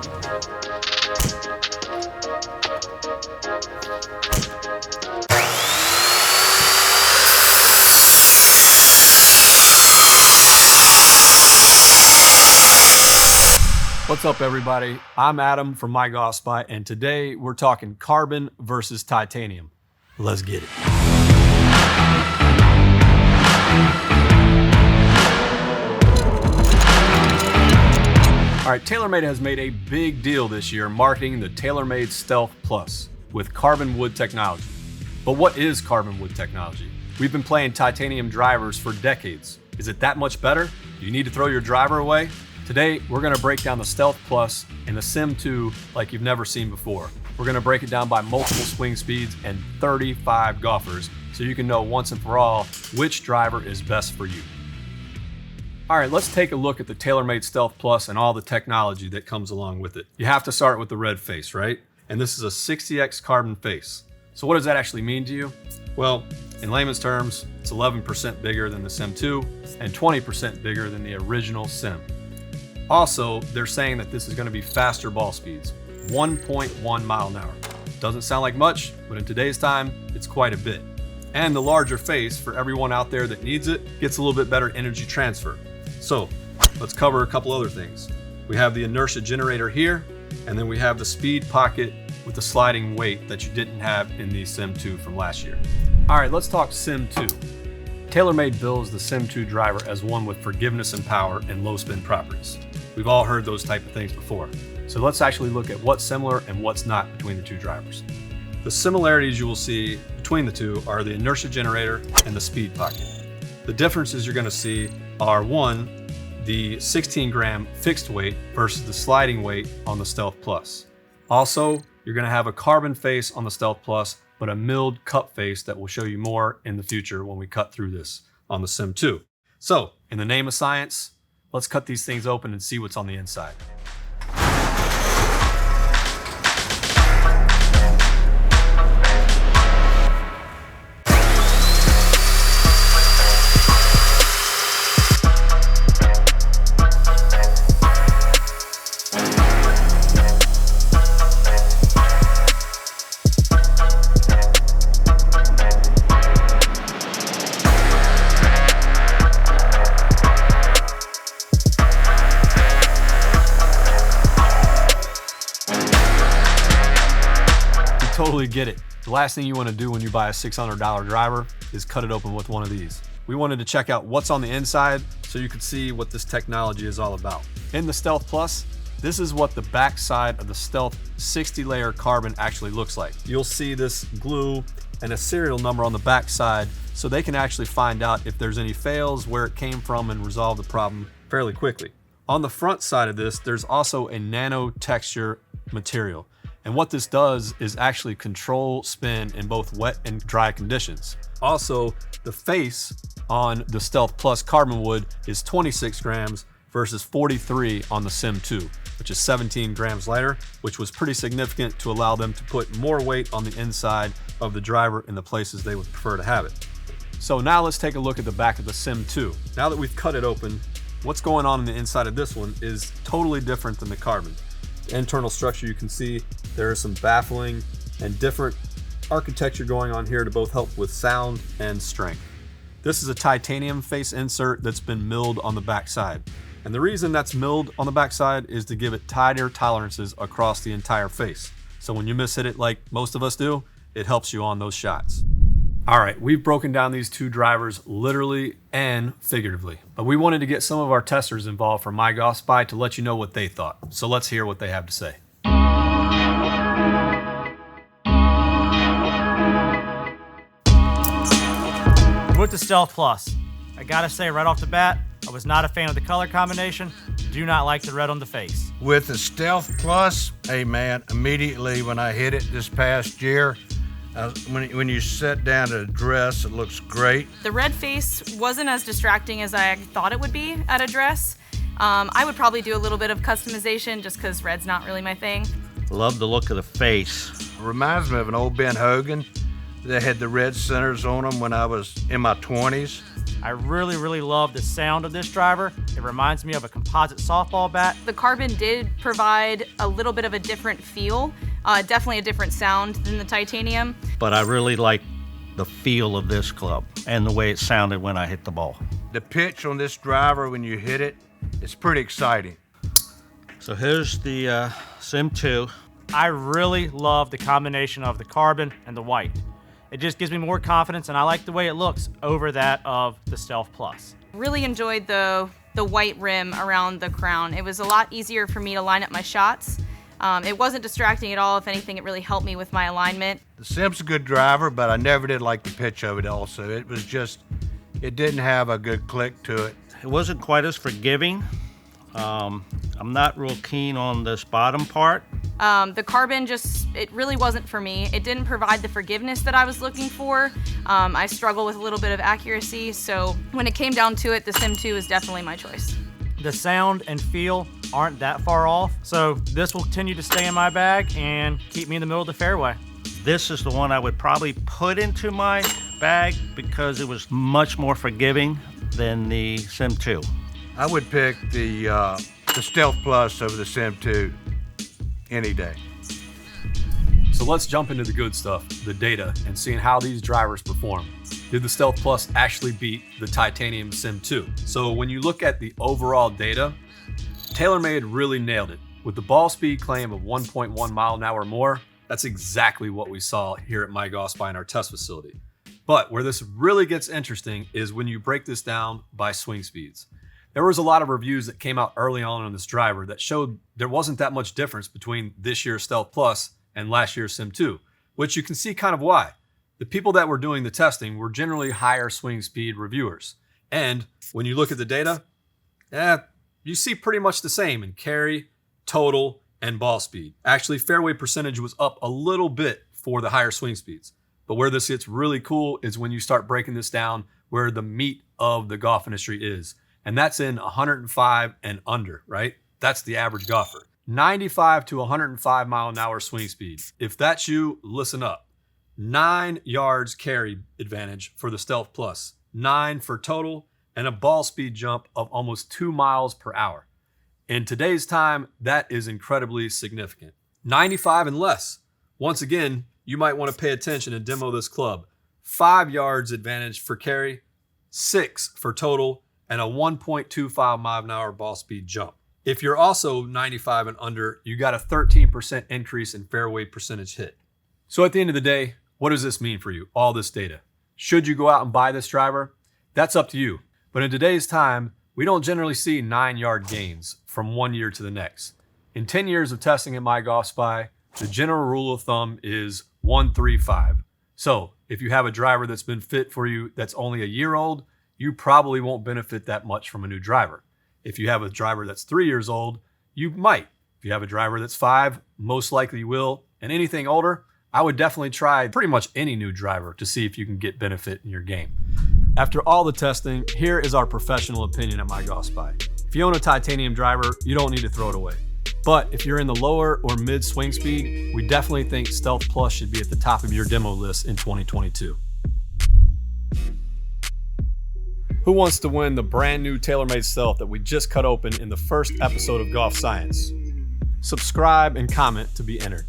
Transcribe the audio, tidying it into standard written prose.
What's up, everybody? I'm Adam from Mygolfspy, and today we're talking carbon versus titanium. Let's get it. All right, Taylormade has made a big deal this year marketing the Taylormade Stealth Plus with carbon wood technology. But what is carbon wood technology? We've been playing titanium drivers for decades. Is it that much better? Do you need to throw your driver away? Today, we're gonna break down the Stealth Plus and the SIM 2 like you've never seen before. We're gonna break it down by multiple swing speeds and 35 golfers so you can know once and for all which driver is best for you. All right, let's take a look at the Taylormade Stealth Plus and all the technology that comes along with it. You have to start with the red face, right? And this is a 60x carbon face. So what does that actually mean to you? Well, in layman's terms, it's 11% bigger than the SIM 2 and 20% bigger than the original SIM. Also, they're saying that this is going to be faster ball speeds, 1.1 mile an hour. Doesn't sound like much, but in today's time, it's quite a bit. And the larger face, for everyone out there that needs it, gets a little bit better energy transfer. So, let's cover a couple other things. We have the inertia generator here, and then we have the speed pocket with the sliding weight that you didn't have in the SIM 2 from last year. All right, let's talk SIM 2. Taylormade bills the SIM 2 driver as one with forgiveness and power and low spin properties. We've all heard those type of things before. So let's actually look at what's similar and what's not between the two drivers. The similarities you will see between the two are the inertia generator and the speed pocket. The differences you're gonna see are, one, the 16 gram fixed weight versus the sliding weight on the Stealth Plus. Also, you're gonna have a carbon face on the Stealth Plus, but a milled cup face that will show you more in the future when we cut through this on the SIM 2. So, in the name of science, let's cut these things open and see what's on the inside. Totally get it. The last thing you want to do when you buy a $600 driver is cut it open with one of these. We wanted to check out what's on the inside so you could see what this technology is all about. In the Stealth Plus, this is what the back side of the Stealth 60-layer carbon actually looks like. You'll see this glue and a serial number on the back side so they can actually find out if there's any fails, where it came from, and resolve the problem fairly quickly. On the front side of this, there's also a nano texture material. And what this does is actually control spin in both wet and dry conditions. Also, the face on the Stealth Plus carbon wood is 26 grams versus 43 on the SIM 2, which is 17 grams lighter, which was pretty significant to allow them to put more weight on the inside of the driver in the places they would prefer to have it. So now let's take a look at the back of the SIM 2. Now that we've cut it open, what's going on in the inside of this one is totally different than the carbon. The internal structure, you can see there is some baffling and different architecture going on here to both help with sound and strength. This is a titanium face insert that's been milled on the back side. And the reason that's milled on the back side is to give it tighter tolerances across the entire face. So when you miss hit it like most of us do, it helps you on those shots. All right, we've broken down these two drivers literally and figuratively, but we wanted to get some of our testers involved from Mygolfspy to let you know what they thought. So let's hear what they have to say. With the Stealth Plus, I gotta say right off the bat, I was not a fan of the color combination. Do not like the red on the face. With the Stealth Plus, hey man, immediately when I hit it this past year, when you sit down to dress, it looks great. The red face wasn't as distracting as I thought it would be at a dress. I would probably do a little bit of customization just because red's not really my thing. Love the look of the face. Reminds me of an old Ben Hogan. They had the red centers on them when I was in my 20s. I really love the sound of this driver. It reminds me of a composite softball bat. The carbon did provide a little bit of a different feel, definitely a different sound than the titanium. But I really like the feel of this club and the way it sounded when I hit the ball. The pitch on this driver when you hit it, it's pretty exciting. So here's the SIM 2. I really love the combination of the carbon and the white. It just gives me more confidence, and I like the way it looks over that of the Stealth Plus. Really enjoyed the white rim around the crown. It was a lot easier for me to line up my shots. It wasn't distracting at all. If anything, it really helped me with my alignment. The Sim's a good driver, but I never did like the pitch of it also. It was just, it didn't have a good click to it. It wasn't quite as forgiving. I'm not real keen on this bottom part. The carbon it really wasn't for me. It didn't provide the forgiveness that I was looking for. I struggle with a little bit of accuracy, so when it came down to it, the SIM 2 is definitely my choice. The sound and feel aren't that far off, so this will continue to stay in my bag and keep me in the middle of the fairway. This is the one I would probably put into my bag because it was much more forgiving than the SIM 2. I would pick the Stealth Plus over the Sim 2 any day. So let's jump into the good stuff, the data, and seeing how these drivers perform. Did the Stealth Plus actually beat the titanium SIM 2? So when you look at the overall data, Taylormade really nailed it. With the ball speed claim of 1.1 mile an hour more, that's exactly what we saw here at Mygolfspy in our test facility. But where this really gets interesting is when you break this down by swing speeds. There was a lot of reviews that came out early on this driver that showed there wasn't that much difference between this year's Stealth Plus and last year's Sim 2, which you can see kind of why. The people that were doing the testing were generally higher swing speed reviewers. And when you look at the data, you see pretty much the same in carry, total, and ball speed. Actually, fairway percentage was up a little bit for the higher swing speeds. But where this gets really cool is when you start breaking this down where the meat of the golf industry is. And that's in 105 and under, right? That's the average golfer. 95 to 105 mile an hour swing speed. If that's you, listen up. 9 yards carry advantage for the Stealth Plus, 9 for total, and a ball speed jump of almost 2 miles per hour. In today's time, that is incredibly significant. 95 and less. Once again, you might want to pay attention and demo this club. 5 yards advantage for carry, 6 for total, and a 1.25 mile an hour ball speed jump. If you're also 95 and under, you got a 13% increase in fairway percentage hit. So at the end of the day, what does this mean for you, all this data? Should you go out and buy this driver? That's up to you. But in today's time, we don't generally see 9-yard gains from one year to the next. In 10 years of testing at Mygolfspy, the general rule of thumb is 1-3-5. So if you have a driver that's been fit for you that's only a year old, you probably won't benefit that much from a new driver. If you have a driver that's 3 years old, you might. If you have a driver that's 5, most likely you will. And anything older, I would definitely try pretty much any new driver to see if you can get benefit in your game. After all the testing, here is our professional opinion at Mygolfspy. If you own a titanium driver, you don't need to throw it away. But if you're in the lower or mid swing speed, we definitely think Stealth Plus should be at the top of your demo list in 2022. Who wants to win the brand new Taylormade Stealth that we just cut open in the first episode of Golf Science? Subscribe and comment to be entered.